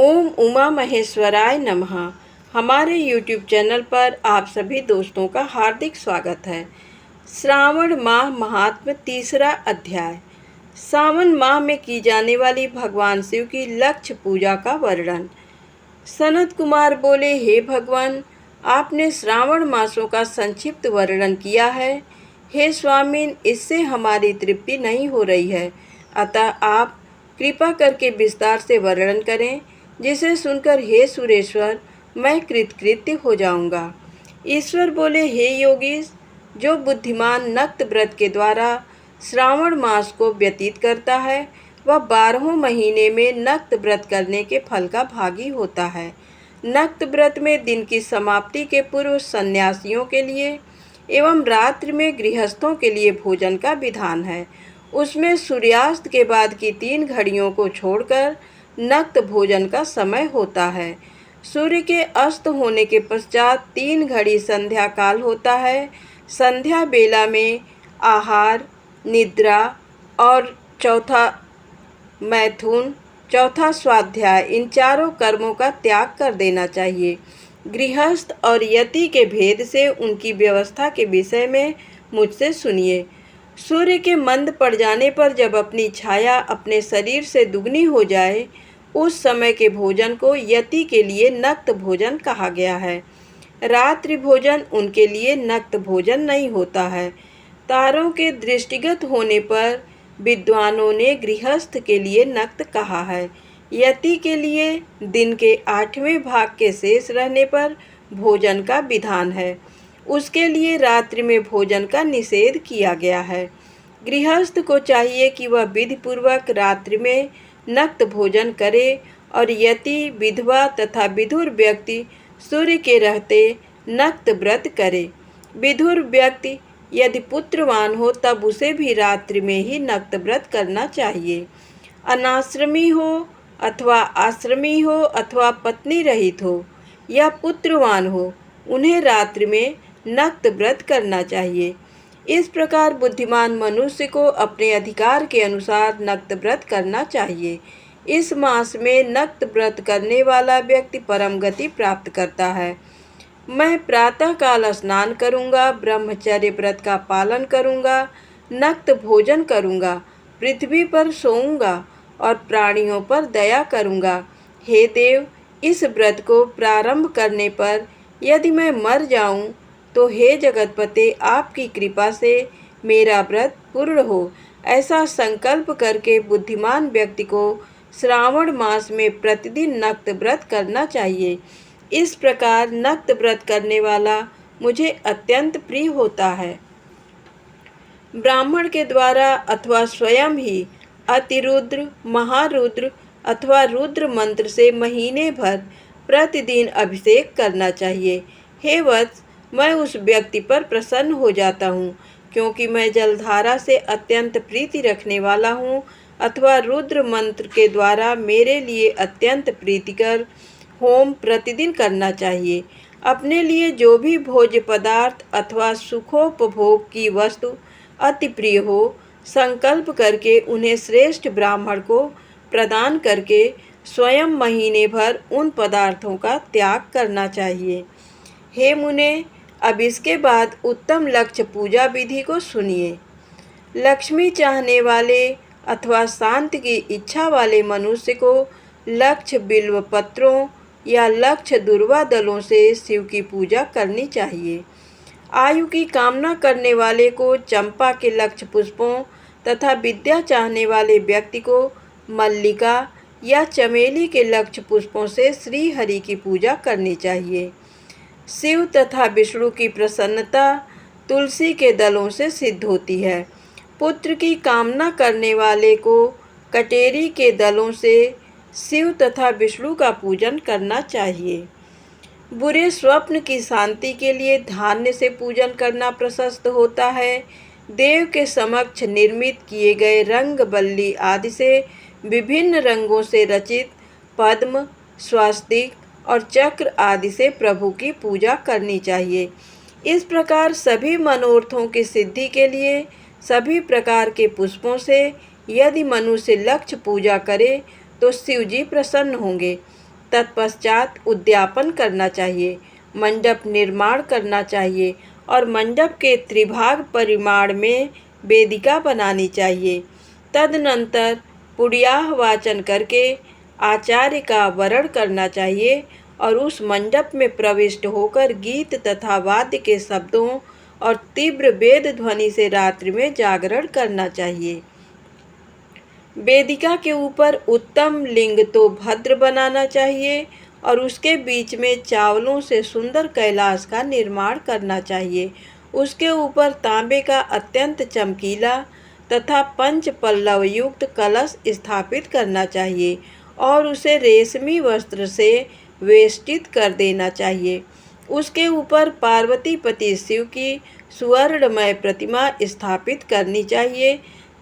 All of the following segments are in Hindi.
ओम उमा महेश्वराय नमः। हमारे YouTube चैनल पर आप सभी दोस्तों का हार्दिक स्वागत है। श्रावण माह महात्म्य तीसरा अध्याय। सावन माह में की जाने वाली भगवान शिव की लक्ष्य पूजा का वर्णन। सनत कुमार बोले, हे भगवान, आपने श्रावण मासों का संक्षिप्त वर्णन किया है। हे स्वामीन, इससे हमारी तृप्ति नहीं हो रही है, अतः आप कृपा करके विस्तार से वर्णन करें, जिसे सुनकर हे सुरेश्वर मैं कृतकृत्य हो जाऊंगा। ईश्वर बोले, हे योगीश, जो बुद्धिमान नक्त व्रत के द्वारा श्रावण मास को व्यतीत करता है वह 12 महीने में नक्त व्रत करने के फल का भागी होता है। नक्त व्रत में दिन की समाप्ति के पूर्व सन्यासियों के लिए एवं रात्रि में गृहस्थों के लिए भोजन का विधान है। उसमें सूर्यास्त के बाद की 3 घड़ियों को छोड़कर नक्त भोजन का समय होता है। सूर्य के अस्त होने के पश्चात 3 घड़ी संध्या काल होता है। संध्या बेला में आहार, निद्रा और चौथा मैथुन, चौथा स्वाध्याय, इन चारों कर्मों का त्याग कर देना चाहिए। गृहस्थ और यति के भेद से उनकी व्यवस्था के विषय में मुझसे सुनिए। सूर्य के मंद पड़ जाने पर जब अपनी छाया अपने शरीर से दुगनी हो जाए, उस समय के भोजन को यति के लिए नक्त भोजन कहा गया है। रात्रि भोजन उनके लिए नक्त भोजन नहीं होता है। तारों के दृष्टिगत होने पर विद्वानों ने गृहस्थ के लिए नक्त कहा है। यति के लिए दिन के 8वें भाग के शेष रहने पर भोजन का विधान है। उसके लिए रात्रि में भोजन का निषेध किया गया है। गृहस्थ को चाहिए कि वह विधिपूर्वक रात्रि में नक्त भोजन करे और यति, विधवा तथा विधुर व्यक्ति सूर्य के रहते नक्त व्रत करे। विधुर व्यक्ति यदि पुत्रवान हो तब उसे भी रात्रि में ही नक्त व्रत करना चाहिए। अनाश्रमी हो अथवा आश्रमी हो अथवा पत्नी रहित हो या पुत्रवान हो, उन्हें रात्रि में नक्त व्रत करना चाहिए। इस प्रकार बुद्धिमान मनुष्य को अपने अधिकार के अनुसार नक्त व्रत करना चाहिए। इस मास में नक्त व्रत करने वाला व्यक्ति परम गति प्राप्त करता है। मैं प्रातःकाल स्नान करूँगा, ब्रह्मचर्य व्रत का पालन करूँगा, नक्त भोजन करूँगा, पृथ्वी पर सोऊंगा और प्राणियों पर दया करूँगा। हे देव, इस व्रत को प्रारंभ करने पर यदि मैं मर जाऊँ तो हे जगतपते, आपकी कृपा से मेरा व्रत पूर्ण हो। ऐसा संकल्प करके बुद्धिमान व्यक्ति को श्रावण मास में प्रतिदिन नक्त व्रत करना चाहिए। इस प्रकार नक्त व्रत करने वाला मुझे अत्यंत प्रिय होता है। ब्राह्मण के द्वारा अथवा स्वयं ही अतिरुद्र, महारुद्र अथवा रुद्र मंत्र से महीने भर प्रतिदिन अभिषेक करना चाहिए। हे वत्स, मैं उस व्यक्ति पर प्रसन्न हो जाता हूँ, क्योंकि मैं जलधारा से अत्यंत प्रीति रखने वाला हूँ, अथवा रुद्र मंत्र के द्वारा मेरे लिए अत्यंत प्रीतिकर होम प्रतिदिन करना चाहिए। अपने लिए जो भी भोज्य पदार्थ अथवा सुखोपभोग की वस्तु अति प्रिय हो, संकल्प करके उन्हें श्रेष्ठ ब्राह्मण को प्रदान करके स्वयं महीने भर उन पदार्थों का त्याग करना चाहिए। हे मुने, अब इसके बाद उत्तम लक्ष्य पूजा विधि को सुनिए। लक्ष्मी चाहने वाले अथवा शांति की इच्छा वाले मनुष्य को लक्ष्य बिल्व पत्रों या लक्ष्य दुर्वा दलों से शिव की पूजा करनी चाहिए। आयु की कामना करने वाले को चंपा के लक्ष्य पुष्पों तथा विद्या चाहने वाले व्यक्ति को मल्लिका या चमेली के लक्ष्य पुष्पों से श्री हरि की पूजा करनी चाहिए। शिव तथा विष्णु की प्रसन्नता तुलसी के दलों से सिद्ध होती है। पुत्र की कामना करने वाले को कटेरी के दलों से शिव तथा विष्णु का पूजन करना चाहिए। बुरे स्वप्न की शांति के लिए धान्य से पूजन करना प्रशस्त होता है। देव के समक्ष निर्मित किए गए रंग बल्ली आदि से विभिन्न रंगों से रचित पद्म, स्वास्तिक और चक्र आदि से प्रभु की पूजा करनी चाहिए। इस प्रकार सभी मनोरथों की सिद्धि के लिए सभी प्रकार के पुष्पों से यदि मनुष्य लक्ष्य पूजा करे तो शिव जी प्रसन्न होंगे। तत्पश्चात उद्यापन करना चाहिए, मंडप निर्माण करना चाहिए और मंडप के त्रिभाग परिमाण में वेदिका बनानी चाहिए। तदनंतर पुण्याह वाचन करके आचार्य का वरण करना चाहिए और उस मंडप में प्रविष्ट होकर गीत तथा वाद्य के शब्दों और तीव्र वेद ध्वनि से रात्रि में जागरण करना चाहिए। वेदिका के ऊपर उत्तम लिंग तो भद्र बनाना चाहिए और उसके बीच में चावलों से सुंदर कैलाश का निर्माण करना चाहिए। उसके ऊपर तांबे का अत्यंत चमकीला तथा पंच पल्लव युक्त कलश स्थापित करना चाहिए और उसे रेशमी वस्त्र से वेष्टित कर देना चाहिए। उसके ऊपर पार्वती पति शिव की सुवर्णमय प्रतिमा स्थापित करनी चाहिए।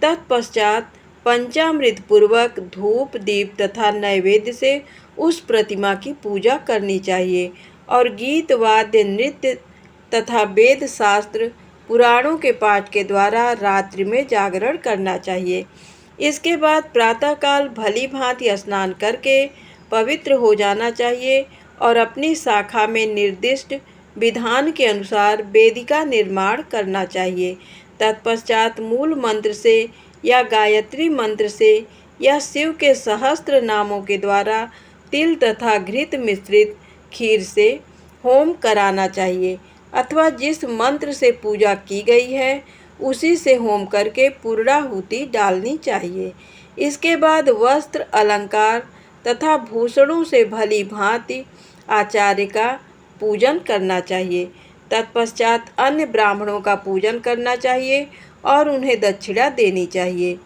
तत्पश्चात पंचामृत पूर्वक धूप दीप तथा नैवेद्य से उस प्रतिमा की पूजा करनी चाहिए और गीत वाद्य नृत्य तथा वेद शास्त्र पुराणों के पाठ के द्वारा रात्रि में जागरण करना चाहिए। इसके बाद प्रातःकाल भली भांति स्नान करके पवित्र हो जाना चाहिए और अपनी शाखा में निर्दिष्ट विधान के अनुसार वेदिका निर्माण करना चाहिए। तत्पश्चात मूल मंत्र से या गायत्री मंत्र से या शिव के सहस्त्र नामों के द्वारा तिल तथा घृत मिश्रित खीर से होम कराना चाहिए अथवा जिस मंत्र से पूजा की गई है उसी से होम करके पूर्णाहुति डालनी चाहिए। इसके बाद वस्त्र अलंकार तथा भूषणों से भली भांति आचार्य का पूजन करना चाहिए। तत्पश्चात अन्य ब्राह्मणों का पूजन करना चाहिए और उन्हें दक्षिणा देनी चाहिए।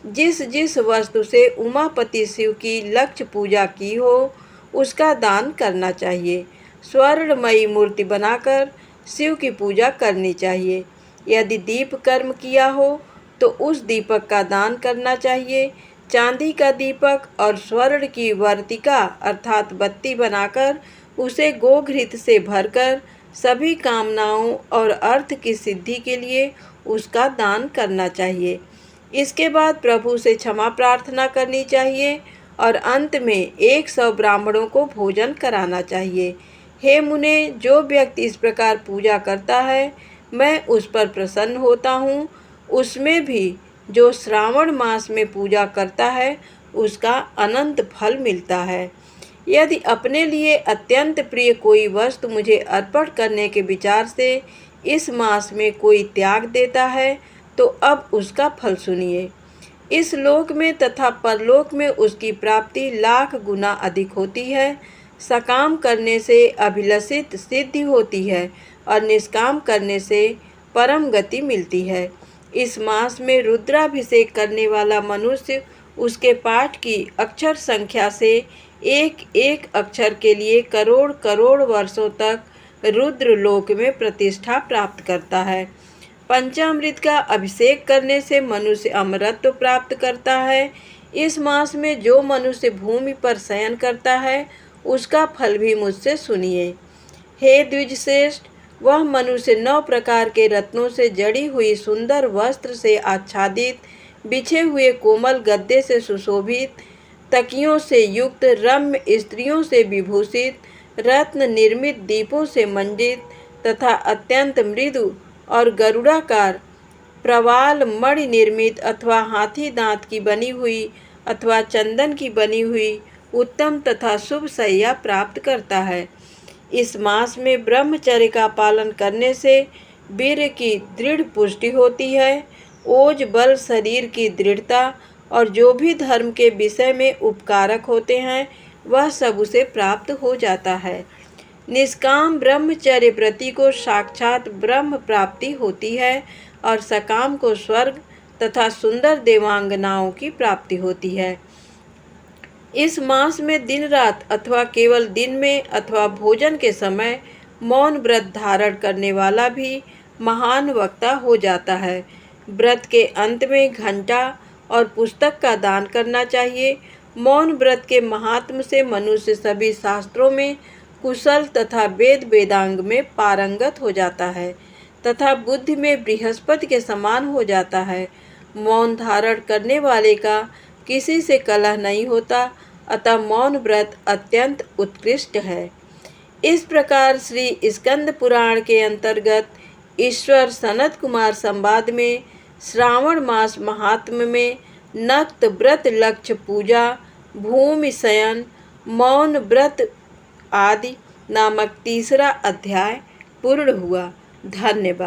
जिस जिस वस्तु से उमापति शिव की लक्ष्य पूजा की हो उसका दान करना चाहिए। स्वर्णमयी मूर्ति बनाकर शिव की पूजा करनी चाहिए। यदि दीप कर्म किया हो तो उस दीपक का दान करना चाहिए। चांदी का दीपक और स्वर्ण की वर्तिका अर्थात बत्ती बनाकर उसे गोघृत से भरकर सभी कामनाओं और अर्थ की सिद्धि के लिए उसका दान करना चाहिए। इसके बाद प्रभु से क्षमा प्रार्थना करनी चाहिए और अंत में 100 ब्राह्मणों को भोजन कराना चाहिए। हे मुने, जो व्यक्ति इस प्रकार पूजा करता है मैं उस पर प्रसन्न होता हूँ। उसमें भी जो श्रावण मास में पूजा करता है उसका अनंत फल मिलता है। यदि अपने लिए अत्यंत प्रिय कोई वस्तु मुझे अर्पण करने के विचार से इस मास में कोई त्याग देता है तो अब उसका फल सुनिए। इस लोक में तथा परलोक में उसकी प्राप्ति लाख गुना अधिक होती है। सकाम करने से अभिलषित सिद्धि होती है और निष्काम करने से परम गति मिलती है। इस मास में रुद्राभिषेक करने वाला मनुष्य उसके पाठ की अक्षर संख्या से एक एक अक्षर के लिए करोड़ करोड़ वर्षों तक रुद्र लोक में प्रतिष्ठा प्राप्त करता है। पंचामृत का अभिषेक करने से मनुष्य अमरत्व प्राप्त करता है। इस मास में जो मनुष्य भूमि पर शयन करता है उसका फल भी मुझसे सुनिए। हे द्विजश्रेष्ठ, वह मनुष्य 9 प्रकार के रत्नों से जड़ी हुई सुंदर वस्त्र से आच्छादित, बिछे हुए कोमल गद्दे से सुशोभित, तकियों से युक्त, रम्य स्त्रियों से विभूषित, रत्न निर्मित दीपों से मंडित तथा अत्यंत मृदु और गरुड़ाकार प्रवाल मणि निर्मित अथवा हाथी दांत की बनी हुई अथवा चंदन की बनी हुई उत्तम तथा शुभ शैया प्राप्त करता है। इस मास में ब्रह्मचर्य का पालन करने से वीर्य की दृढ़ पुष्टि होती है। ओज बल शरीर की दृढ़ता और जो भी धर्म के विषय में उपकारक होते हैं वह सब उसे प्राप्त हो जाता है। निष्काम ब्रह्मचर्य व्रती को साक्षात ब्रह्म प्राप्ति होती है और सकाम को स्वर्ग तथा सुंदर देवांगनाओं की प्राप्ति होती है। इस मास में दिन रात अथवा केवल दिन में अथवा भोजन के समय मौन व्रत धारण करने वाला भी महान वक्ता हो जाता है। व्रत के अंत में घंटा और पुस्तक का दान करना चाहिए। मौन व्रत के महात्म से मनुष्य सभी शास्त्रों में कुशल तथा वेद वेदांग में पारंगत हो जाता है तथा बुद्धि में बृहस्पति के समान हो जाता है। मौन धारण करने वाले का किसी से कलह नहीं होता अतः मौन व्रत अत्यंत उत्कृष्ट है। इस प्रकार श्री स्कंद पुराण के अंतर्गत ईश्वर सनत कुमार संवाद में श्रावण मास महात्म्य में नक्त व्रत लक्ष्य पूजा भूमि शयन मौन व्रत आदि नामक तीसरा अध्याय पूर्ण हुआ। धन्यवाद।